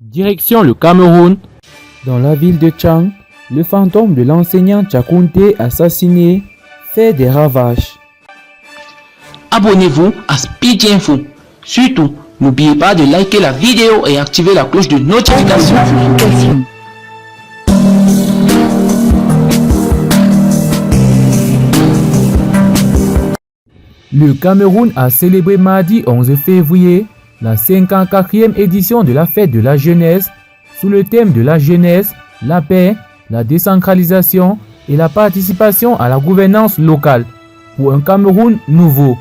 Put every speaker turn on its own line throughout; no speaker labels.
Direction le Cameroun. Dans la ville de Tchang, le fantôme de l'enseignant Tchakounté assassiné fait des ravages.
Abonnez-vous à Speedy Info. Surtout, n'oubliez pas de liker la vidéo et activer la cloche de notification.
Le Cameroun a célébré mardi 11 février la 54e édition de la fête de la jeunesse sous le thème de la jeunesse, la paix, la décentralisation et la participation à la gouvernance locale pour un Cameroun nouveau.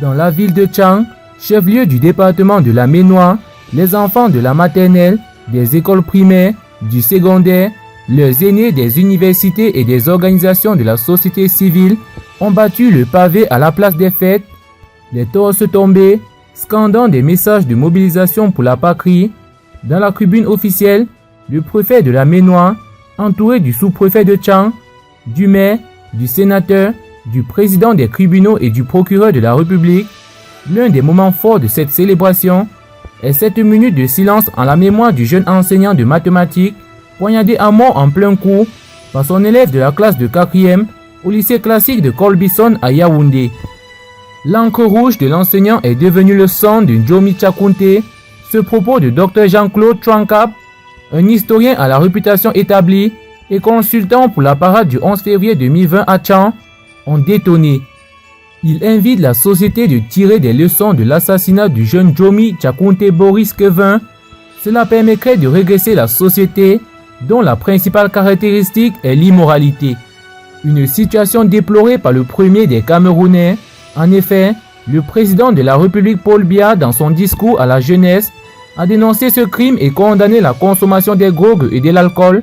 Dans la ville de Tchang, chef-lieu du département de la Ménois, les enfants de la maternelle, des écoles primaires, du secondaire, leurs aînés des universités et des organisations de la société civile ont battu le pavé à la place des fêtes, les torses tombés, scandant des messages de mobilisation pour la patrie. Dans la tribune officielle, le préfet de la Ménois, entouré du sous-préfet de Tchang, du maire, du sénateur, du président des tribunaux et du procureur de la République, l'un des moments forts de cette célébration est cette minute de silence en la mémoire du jeune enseignant de mathématiques poignardé à mort en plein cours par son élève de la classe de 4e au lycée classique de Colbison à Yaoundé. L'encre rouge de l'enseignant est devenue le sang de Ndjomi Tchakounté. Ce propos de Dr Jean-Claude Trancap, un historien à la réputation établie et consultant pour la parade du 11 février 2020 à Tchang, ont détonné. Il invite la société de tirer des leçons de l'assassinat du jeune Ndjomi Tchakounté Boris Kevin. Cela permettrait de régresser la société dont la principale caractéristique est l'immoralité. Une situation déplorée par le premier des Camerounais. En effet, le président de la République Paul Biya, dans son discours à la jeunesse, a dénoncé ce crime et condamné la consommation des drogues et de l'alcool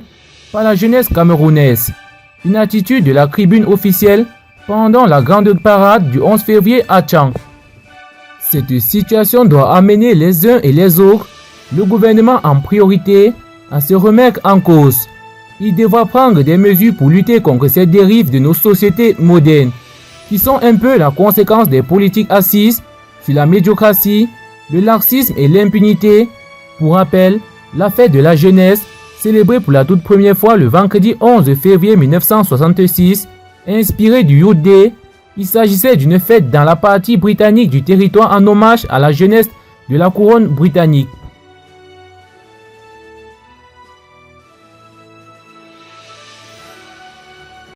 par la jeunesse camerounaise. Une attitude de la tribune officielle pendant la grande parade du 11 février à Tchang. Cette situation doit amener les uns et les autres, le gouvernement en priorité, à se remettre en cause. Il devra prendre des mesures pour lutter contre ces dérives de nos sociétés modernes, qui sont un peu la conséquence des politiques assises sur la médiocratie, le laxisme et l'impunité. Pour rappel, la fête de la jeunesse, célébrée pour la toute première fois le vendredi 11 février 1966, inspirée du Youth Day, il s'agissait d'une fête dans la partie britannique du territoire en hommage à la jeunesse de la couronne britannique.